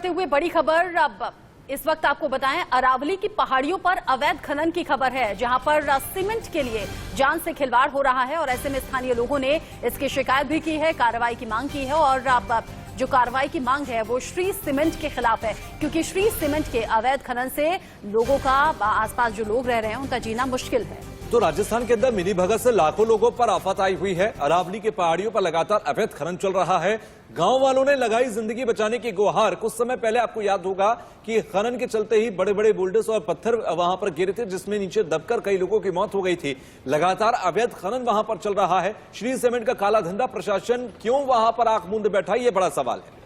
बढ़ते हुए बड़ी खबर अब इस वक्त आपको बताएं, अरावली की पहाड़ियों पर अवैध खनन की खबर है, जहां पर सीमेंट के लिए जान से खिलवाड़ हो रहा है और ऐसे में स्थानीय लोगों ने इसकी शिकायत भी की है, कार्रवाई की मांग की है। और अब जो कार्रवाई की मांग है वो श्री सीमेंट के खिलाफ है, क्योंकि श्री सीमेंट के अवैध खनन से लोगों का, आसपास जो लोग रह रहे हैं, उनका जीना मुश्किल है। तो राजस्थान के अंदर मिनी भगत से लाखों लोगों पर आफत आई हुई है। अरावली के पहाड़ियों पर लगातार अवैध खनन चल रहा है। गांव वालों ने लगाई जिंदगी बचाने की गुहार। कुछ समय पहले आपको याद होगा कि खनन के चलते ही बड़े बड़े बुलडोजर और पत्थर वहां पर गिरे थे, जिसमें नीचे दबकर कई लोगों की मौत हो गई थी। लगातार अवैध खनन वहां पर चल रहा है। श्री सीमेंट का काला धंधा प्रशासन क्यों वहां पर आंख मूंद बैठा, ये बड़ा सवाल है।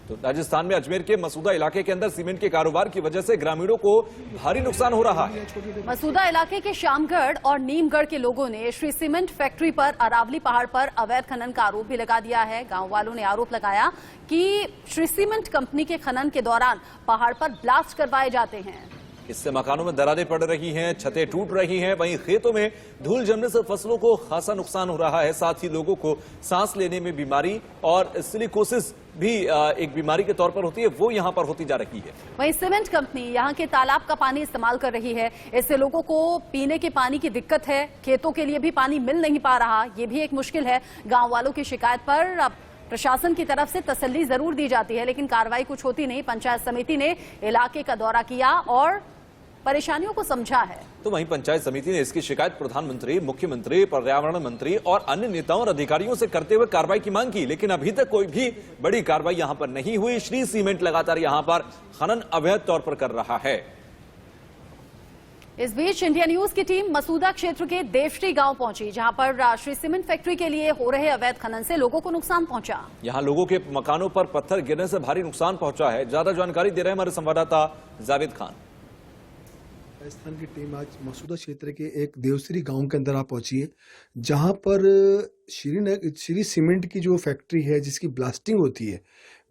तो राजस्थान में अजमेर के मसूदा इलाके के अंदर सीमेंट के कारोबार की वजह से ग्रामीणों को भारी नुकसान हो रहा है। मसूदा इलाके के श्यामगढ़ और नीमगढ़ के लोगों ने श्री सीमेंट फैक्ट्री पर अरावली पहाड़ पर अवैध खनन का आरोप भी लगा दिया है। गांव वालों ने आरोप लगाया कि श्री सीमेंट कंपनी के खनन के दौरान पहाड़ पर ब्लास्ट करवाए जाते हैं। इससे मकानों में दरारें पड़ रही हैं, छतें टूट रही हैं, वहीं खेतों में धूल जमने से फसलों को खासा नुकसान हो रहा है। साथ ही लोगों को सांस लेने में बीमारी और सिलिकोसिस भी एक बीमारी के तौर पर होती है, वो यहां पर होती जा रही है। वहीं सीमेंट कंपनी यहां के तालाब का पानी इस्तेमाल कर रही है। इससे लोगों को पीने के पानी की दिक्कत है, खेतों के लिए भी पानी मिल नहीं पा रहा, ये भी एक मुश्किल है। गाँव वालों की शिकायत पर अब प्रशासन की तरफ से तसल्ली जरूर दी जाती है, लेकिन कार्रवाई कुछ होती नहीं। पंचायत समिति ने इलाके का दौरा किया और परेशानियों को समझा है। तो वहीं पंचायत समिति ने इसकी शिकायत प्रधानमंत्री, मुख्यमंत्री, पर्यावरण मंत्री और अन्य नेताओं और अधिकारियों से करते हुए कार्रवाई की मांग की, लेकिन अभी तक कोई भी बड़ी कार्रवाई यहां पर नहीं हुई। श्री सीमेंट लगातार यहां पर खनन अवैध तौर पर कर रहा है। इस बीच इंडिया न्यूज की टीम मसूदा क्षेत्र के देवश्री गांव पहुंची, जहां पर श्री सीमेंट फैक्ट्री के लिए हो रहे अवैध खनन से लोगों को नुकसान पहुंचा। यहां लोगों के मकानों पर पत्थर गिरने से भारी नुकसान पहुंचा है। ज्यादा जानकारी दे रहे हैं हमारे संवाददाता जावेद खान। राजस्थान की टीम आज मसूदा क्षेत्र के एक देवश्री गांव के अंदर आ पहुंची है, जहां पर श्री सीमेंट की जो फैक्ट्री है, जिसकी ब्लास्टिंग होती है,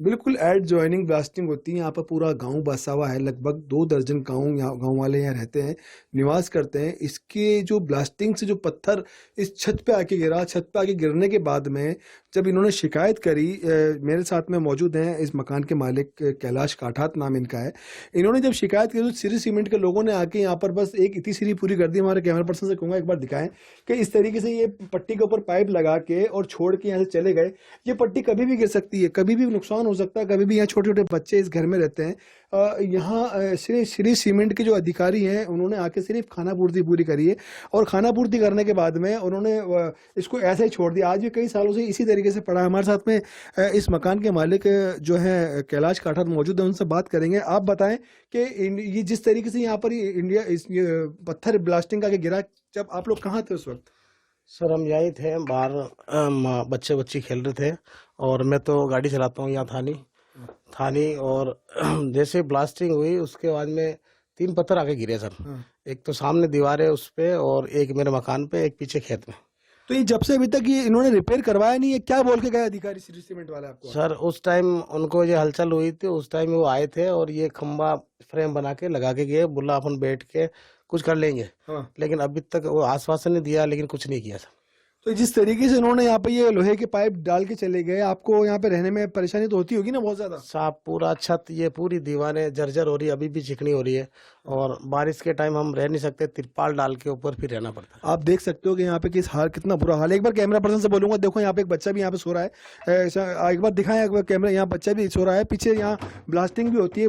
बिल्कुल एड जॉइनिंग ब्लास्टिंग होती है। यहाँ पर पूरा गांव बसा हुआ है, लगभग 2 दर्जन गांव वाले यहाँ रहते हैं, निवास करते हैं। इसके जो ब्लास्टिंग से जो पत्थर इस छत पे आके गिरा, छत पे आके गिरने के बाद में जब इन्होंने शिकायत करी, मेरे साथ में मौजूद हैं इस मकान के मालिक, कैलाश काठात नाम इनका है। इन्होंने जब शिकायत की तो श्री सीमेंट के लोगों ने आके यहाँ पर बस एक इतनी सीरी पूरी कर दी। हमारे कैमरा पर्सन से कहूँगा एक बार दिखाएं कि इस तरीके से ये पट्टी के ऊपर पाइप लगा के और छोड़ के यहाँ से चले गए। ये पट्टी कभी भी गिर सकती है, कभी भी नुकसान हो सकता है, कभी भी यहाँ छोटे छोटे बच्चे इस घर में रहते हैं। यहाँ श्री सीमेंट के जो अधिकारी हैं, उन्होंने आके सिर्फ खाना पूर्ति पूरी करी है और खाना पूर्ति करने के बाद में उन्होंने इसको ऐसे ही छोड़ दिया। आज भी कई सालों से इसी तरीके से पड़ा है। हमारे साथ में इस मकान के मालिक जो है कैलाश काठात मौजूद है, उनसे बात करेंगे। आप बताएं कि ये जिस तरीके से यहाँ पर इंडिया इस पत्थर ब्लास्टिंग का गिरा, जब आप लोग कहाँ थे उस वक्त? सर हम यहीं थे, बाहर बच्चे खेल रहे थे और मैं तो गाड़ी चलाता हूँ यहाँ थानी और जैसे ब्लास्टिंग हुई उसके बाद में 3 पत्थर आके गिरे सर। एक तो सामने दीवार है उस पे और एक मेरे मकान पे, एक पीछे खेत में। तो ये जब से अभी तक ये इन्होंने रिपेयर करवाया नहीं है, क्या बोल के गए अधिकारी श्री सीमेंट वाले आपको? सर उस टाइम उनको ये हलचल हुई थी, उस टाइम वो आए थे और ये खंबा फ्रेम बना के लगा के गए, बोला अपन बैठ के कुछ कर लेंगे। लेकिन अभी तक वो आश्वासन नहीं दिया, लेकिन कुछ नहीं किया सर। तो जिस तरीके से उन्होंने यहाँ पे ये लोहे के पाइप डाल के चले गए, आपको यहाँ पे रहने में परेशानी तो होती होगी ना बहुत ज्यादा? साफ पूरा छत, ये पूरी दीवारें जर्जर हो रही है, अभी भी चिकनी हो रही है और बारिश के टाइम हम रह नहीं सकते, तिरपाल डाल के ऊपर फिर रहना पड़ता है। आप देख सकते हो कि यहाँ पे कितना बुरा हाल है। एक बार कैमरा पर्सन से बोलूंगा, देखो यहाँ पे एक बच्चा भी यहाँ पे सो रहा है, एक बार दिखाएं, एक बार कैमरा, यहाँ बच्चा भी सो रहा है। पीछे यहाँ ब्लास्टिंग भी होती है।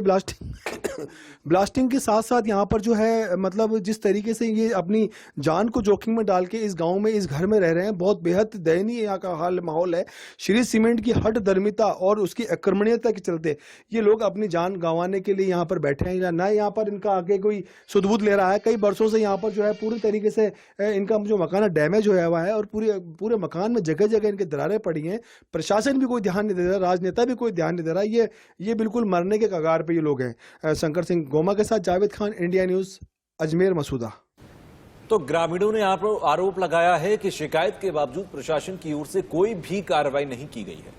ब्लास्टिंग के साथ साथ यहाँ पर जो है, मतलब जिस तरीके से ये अपनी जान को जोखिम में डाल के इस गाँव में, इस घर में रह रहे हैं, बहुत बेहद दयनीय यहाँ का माहौल है। श्री सीमेंट की हट धर्मिता और उसकी आक्रमणीयता के चलते ये लोग अपनी जान गंवाने के लिए यहाँ पर बैठे हैं, ना यहाँ पर इनका आगे कोई सुध-बुध ले रहा है। कई वर्षों से यहाँ पर जो है पूरी तरीके से इनका जो मकान डैमेज होया हुआ है और पूरे मकान में जगह जगह इनके दरारें पड़ी हैं। प्रशासन भी कोई ध्यान नहीं दे रहा, राजनेता भी कोई ध्यान नहीं दे रहा। ये बिल्कुल मरने के कगार पे ये लोग हैं। शंकर सिंह गोमा के साथ जावेद खान, इंडिया न्यूज, अजमेर मसूदा। तो ग्रामीणों ने आरोप लगाया है कि शिकायत के बावजूद प्रशासन की ओर से कोई भी कार्रवाई नहीं की गई है।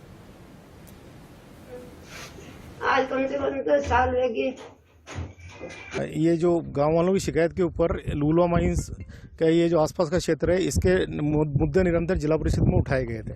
आज कम से कम 10 साल रह गए। ये जो गांव वालों की शिकायत के ऊपर लूलवा माइंस का ये जो आसपास का क्षेत्र है, इसके मुद्दे निरंतर जिला परिषद में उठाए गए थे।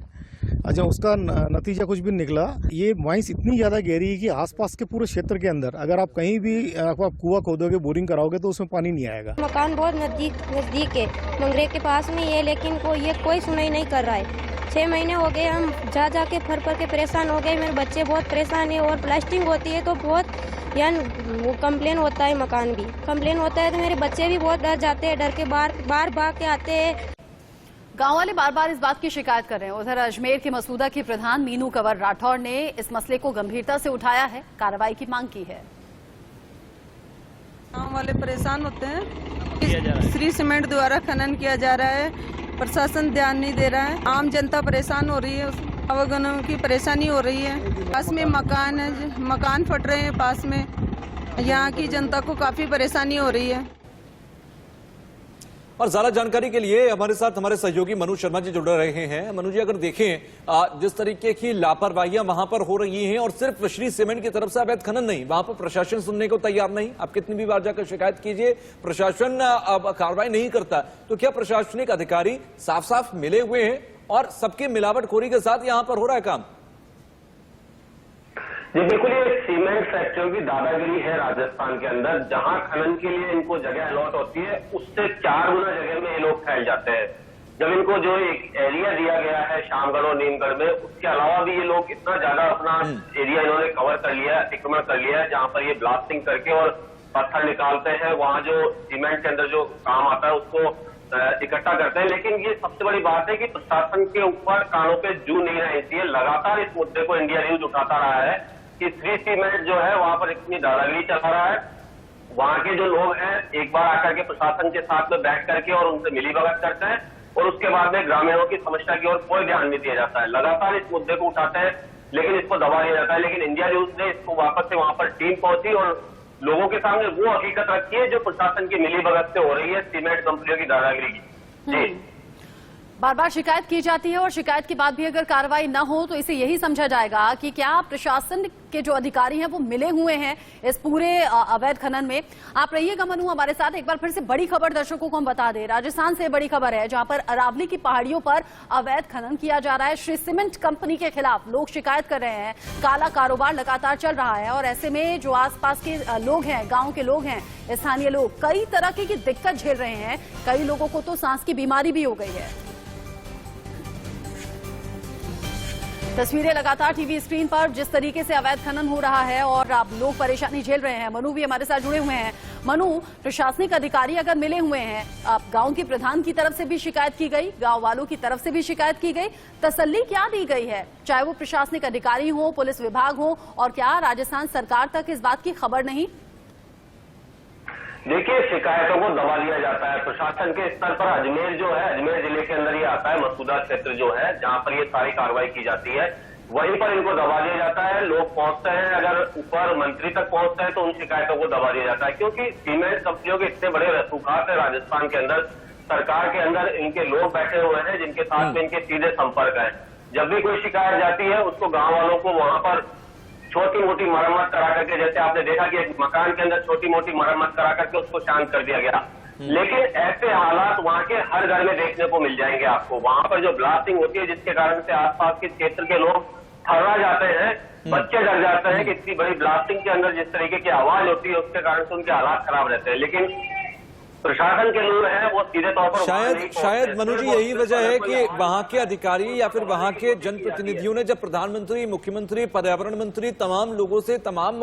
अच्छा, उसका नतीजा कुछ भी निकला। ये माइंस इतनी ज्यादा गहरी है कि आसपास के पूरे क्षेत्र के अंदर अगर आप कहीं भी आप कुआं खोदोगे, बोरिंग कराओगे तो उसमें पानी नहीं आएगा। मकान बहुत नजदीक है, मंगरे के पास में है, लेकिन कोई सुनाई नहीं कर रहा है। 6 महीने हो गए, हम जा के फर के परेशान हो गए। मेरे बच्चे बहुत परेशान है, और प्लास्टिंग होती है तो बहुत वो कंप्लेन होता है, मकान भी कंप्लेन होता है तो मेरे बच्चे भी बहुत डर जाते हैं, डर के बाहर भाग के आते हैं। गांव वाले बार बार इस बात की शिकायत कर रहे हैं। उधर अजमेर की मसूदा की प्रधान मीनू कंवर राठौर ने इस मसले को गंभीरता से उठाया है, कार्रवाई की मांग की है। गांव वाले परेशान होते हैं, श्री सीमेंट द्वारा खनन किया जा रहा है, प्रशासन ध्यान नहीं दे रहा है, आम जनता परेशान हो रही है, आवागमन की परेशानी हो रही है। पास में मकान है, मकान फट रहे हैं पास में, यहाँ की जनता को काफी परेशानी हो रही है। और ज्यादा जानकारी के लिए हमारे साथ हमारे सहयोगी मनु शर्मा जी जुड़ रहे हैं। मनु जी, अगर देखें जिस तरीके की लापरवाहियां वहां पर हो रही हैं, और सिर्फ श्री सीमेंट की तरफ से अवैध खनन नहीं, वहां पर प्रशासन सुनने को तैयार नहीं। आप कितनी भी बार जाकर शिकायत कीजिए, प्रशासन कार्रवाई नहीं करता। तो क्या प्रशासनिक अधिकारी साफ साफ मिले हुए हैं और सबके मिलावटखोरी के साथ यहां पर हो रहा है काम? जी बिल्कुल, ये सीमेंट फैक्ट्रियों की दादागिरी है राजस्थान के अंदर। जहां खनन के लिए इनको जगह अलॉट होती है, उससे 4 गुना जगह में ये लोग फैल जाते हैं। जब इनको जो एक एरिया दिया गया है शामगढ़ और नीमगढ़ में, उसके अलावा भी ये लोग इतना ज्यादा अपना एरिया इन्होंने कवर कर लिया है, अतिक्रमण कर लिया है, जहां पर ये ब्लास्टिंग करके और पत्थर निकालते हैं। वहां जो सीमेंट के अंदर जो काम आता है उसको इकट्ठा करते हैं। लेकिन ये सबसे बड़ी बात है कि प्रशासन के ऊपर कानों पे जू नहीं रहनी चाहिए। लगातार इस मुद्दे को इंडिया न्यूज उठाता रहा है कि श्री सीमेंट जो है वहां पर इतनी दादागिरी चला रहा है। वहां के जो लोग हैं एक बार आकर के प्रशासन के साथ में बैठ करके और उनसे मिलीभगत करते हैं, और उसके बाद में ग्रामीणों की समस्या की ओर कोई ध्यान नहीं दिया जाता है। लगातार इस मुद्दे को उठाते हैं लेकिन इसको दबा दिया जाता है। लेकिन इंडिया न्यूज ने इसको वापस से वहां पर टीम पहुंची और लोगों के सामने वो हकीकत रखी है जो प्रशासन की मिलीभगत से हो रही है सीमेंट कंपनियों की दादागिरी की। जी, बार बार शिकायत की जाती है, और शिकायत के बाद भी अगर कार्रवाई न हो तो इसे यही समझा जाएगा कि क्या प्रशासन के जो अधिकारी हैं वो मिले हुए हैं इस पूरे अवैध खनन में। आप रहिएगा मनु हमारे साथ। एक बार फिर से बड़ी खबर दर्शकों को हम बता दें, राजस्थान से बड़ी खबर है, जहां पर अरावली की पहाड़ियों पर अवैध खनन किया जा रहा है। श्री सीमेंट कंपनी के खिलाफ लोग शिकायत कर रहे हैं, काला कारोबार लगातार चल रहा है, और ऐसे में जो आसपास के लोग हैं, गाँव के लोग हैं, स्थानीय लोग कई तरह की दिक्कत झेल रहे हैं। कई लोगों को तो सांस की बीमारी भी हो गई है। तस्वीरें लगातार टीवी स्क्रीन पर जिस तरीके से अवैध खनन हो रहा है और अब लोग परेशानी झेल रहे हैं। मनु भी हमारे साथ जुड़े हुए हैं। मनु, प्रशासनिक अधिकारी अगर मिले हुए हैं, अब गांव के प्रधान की तरफ से भी शिकायत की गई, गांव वालों की तरफ से भी शिकायत की गई, तसल्ली क्या दी गई है, चाहे वो प्रशासनिक अधिकारी हो, पुलिस विभाग हो, और क्या राजस्थान सरकार तक इस बात की खबर नहीं? देखिए, शिकायतों को दबा दिया जाता है प्रशासन के स्तर पर। अजमेर जो है, अजमेर जिले के अंदर ये आता है, मसूदा क्षेत्र जो है जहां पर ये सारी कार्रवाई की जाती है, वहीं पर इनको दबा दिया जाता है। लोग पहुंचते हैं, अगर ऊपर मंत्री तक पहुंचते हैं तो उन शिकायतों को दबा दिया जाता है, क्योंकि सीमेंट कंपनियों के इतने बड़े रसूखात है राजस्थान के अंदर। सरकार के अंदर इनके लोग बैठे हुए हैं जिनके साथ में इनके सीधे संपर्क है। जब भी कोई शिकायत जाती है उसको गाँव वालों को वहां पर छोटी मोटी मरम्मत करा करके, जैसे आपने देखा कि एक मकान के अंदर छोटी मोटी मरम्मत करा करके उसको शांत कर दिया गया। लेकिन ऐसे हालात वहां के हर घर में देखने को मिल जाएंगे आपको। वहां पर जो ब्लास्टिंग होती है जिसके कारण से आसपास के क्षेत्र के लोग थर्रा जाते हैं, बच्चे डर जाते हैं कि इतनी बड़ी ब्लास्टिंग के अंदर जिस तरीके की आवाज होती है उसके कारण से उनके हालात खराब रहते हैं। लेकिन प्रशासन के लोग हैं वो सीधे तौर पर शायद मनु जी यही वजह है कि वहां के अधिकारी या फिर वहां के जनप्रतिनिधियों ने जब प्रधानमंत्री, मुख्यमंत्री, पर्यावरण मंत्री, तमाम लोगों से, तमाम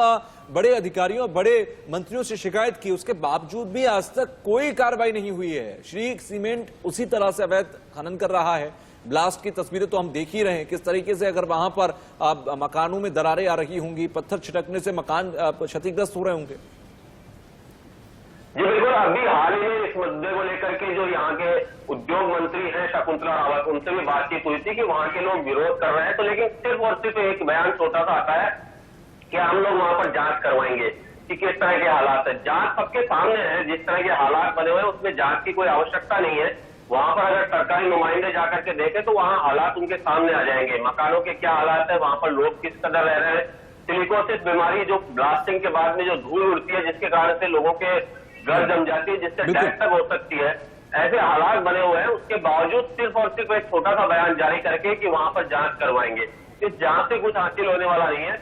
बड़े अधिकारियों, बड़े मंत्रियों से शिकायत की, उसके बावजूद भी आज तक कोई कार्रवाई नहीं हुई है। श्री सीमेंट उसी तरह से अवैध खनन कर रहा है। ब्लास्ट की तस्वीरें तो हम देख ही रहे हैं किस तरीके से, अगर वहां पर मकानों में दरारें आ रही होंगी, पत्थर छिटकने से मकान क्षतिग्रस्त हो रहे होंगे। जी बिल्कुल, अभी हाल ही में इस मुद्दे को लेकर के जो यहाँ के उद्योग मंत्री हैं शकुंतला रावत, उनसे भी बातचीत हुई थी कि वहाँ के लोग विरोध कर रहे हैं। तो लेकिन सिर्फ और सिर्फ एक बयान छोटा सा आता है कि हम लोग वहां पर जांच करवाएंगे कि किस तरह के हालात है। जांच सबके सामने है, जिस तरह के हालात बने हुए हैं उसमें जांच की कोई आवश्यकता नहीं है। वहां पर अगर सरकारी नुमाइंदे जाकर के देखें तो वहाँ हालात उनके सामने आ जाएंगे। मकानों के क्या हालात है, वहां पर लोग किस कदर रह रहे हैं, सिलिकोसिस बीमारी जो ब्लास्टिंग के बाद में जो धूल उड़ती है जिसके कारण से लोगों के घर जम जाती है, जिससे डेथ तक हो सकती है, ऐसे हालात बने हुए हैं, उसके बावजूद सिर्फ और सिर्फ एक छोटा सा बयान जारी करके कि वहां पर जांच करवाएंगे। इस जांच से कुछ हासिल होने वाला नहीं है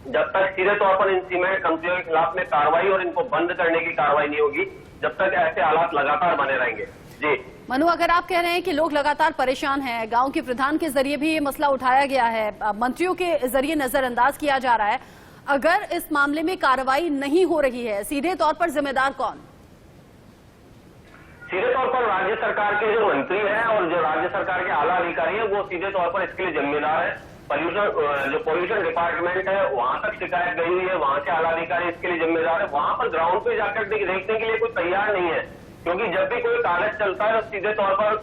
जब तक सीधे तौर पर इन सीमेंट कंपनियों के खिलाफ में कार्रवाई और इनको बंद करने की कार्रवाई नहीं होगी, जब तक ऐसे हालात लगातार बने रहेंगे। जी मनु, अगर आप कह रहे हैं कि लोग लगातार परेशान हैं, गांव के प्रधान के जरिए भी ये मसला उठाया गया है, मंत्रियों के जरिए नजरअंदाज किया जा रहा है, अगर इस मामले में कार्रवाई नहीं हो रही है, सीधे तौर पर जिम्मेदार कौन? सीधे तौर पर राज्य सरकार के जो मंत्री हैं और जो राज्य सरकार के आला अधिकारी हैं वो सीधे तौर पर इसके लिए जिम्मेदार है। पोल्यूशन डिपार्टमेंट है, वहां तक शिकायत गई हुई है, वहां के आला अधिकारी इसके लिए जिम्मेदार है। वहां पर ग्राउंड पे जाकर देखने के लिए कोई तैयार नहीं है, क्योंकि जब भी कोई कागज चलता है तो सीधे तौर पर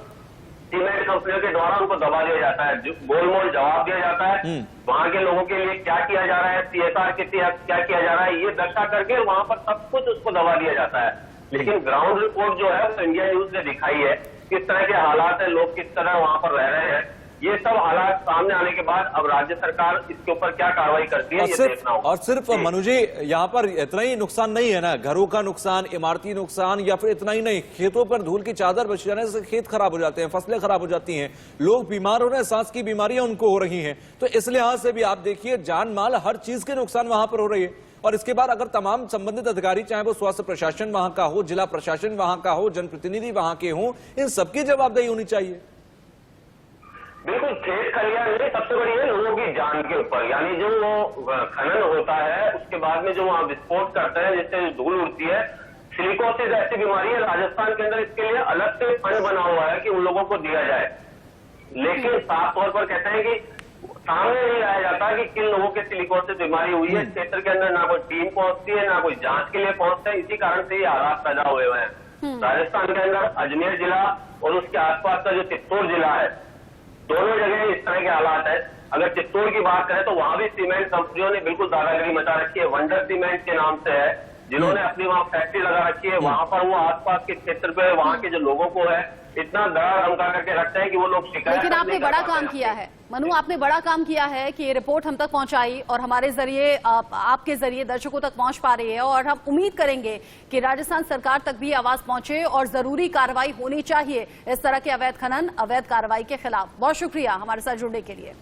सीमेंट कंपनियों के द्वारा उनको दबा दिया जाता है, गोलमोल जवाब दिया जाता है। वहां के लोगों के लिए क्या किया जा रहा है, CSR के तहत क्या किया जा रहा है, ये दर्शा करके वहां पर सब कुछ उसको दबा दिया जाता है। लेकिन ग्राउंड रिपोर्ट जो है वो इंडिया न्यूज ने दिखाई है, किस तरह के हालात है, लोग किस तरह वहां पर रह रहे हैं। ये सब हालात सामने आने के बाद अब राज्य सरकार इसके ऊपर क्या कार्रवाई करती है, ये देखना होगा। और सिर्फ मनु जी, यहाँ पर इतना ही नुकसान नहीं है ना, घरों का नुकसान, इमारती नुकसान, या फिर इतना ही नहीं, खेतों पर धूल की चादर बिछ जाने से खेत खराब हो जाते हैं, फसलें खराब हो जाती हैं, लोग बीमार हो रहे हैं, सांस की बीमारियां उनको हो रही हैं। तो इस लिहाज से भी आप देखिए, जान माल हर चीज के नुकसान वहां पर हो रही है। और इसके बाद अगर तमाम संबंधित अधिकारी, चाहे वो स्वास्थ्य प्रशासन वहां का हो, जिला प्रशासन वहां का हो, जनप्रतिनिधि वहां के हों, इन सबकी जवाबदेही होनी चाहिए। बिल्कुल, खेत खलियान में सबसे बड़ी है लोगों की जान के ऊपर, यानी जो वो खनन होता है उसके बाद में जो वहां विस्फोट करते हैं जिससे धूल उड़ती है, सिलिकोसिस ऐसी बीमारी है राजस्थान के अंदर, इसके लिए अलग से फंड बना हुआ है कि उन लोगों को दिया जाए। लेकिन साफ तौर पर कहते हैं कि सामने नहीं लाया जाता कि किन लोगों के सिलिकोसिस बीमारी हुई है। क्षेत्र के अंदर ना कोई टीम पहुंचती है, ना कोई जांच के लिए पहुंचते हैं, इसी कारण से ये हालात पैदा हुए हैं। राजस्थान के अंदर अजमेर जिला और उसके आसपास का जो चित्तौड़ जिला है, दोनों जगह इस तरह के हालात है। अगर चित्तौड़ की बात करें तो वहां भी सीमेंट कंपनियों ने बिल्कुल दादागिरी मचा रखी है। वंडर सीमेंट के नाम से है, जिन्होंने अपनी वहां फैक्ट्री लगा रखी है, वहां पर वो आसपास के क्षेत्र पे वहां के जो लोगों को है इतना डरा धमका करके रखते हैं कि वो लोग शिकायत। लेकिन आपने बड़ा काम किया है मनु, आपने बड़ा काम किया है कि ये रिपोर्ट हम तक पहुंचाई और हमारे जरिए, आपके जरिए दर्शकों तक पहुंच पा रही है, और हम उम्मीद करेंगे कि राजस्थान सरकार तक भी आवाज पहुंचे और जरूरी कार्रवाई होनी चाहिए इस तरह के अवैध खनन, अवैध कार्रवाई के खिलाफ। बहुत शुक्रिया हमारे साथ जुड़ने के लिए।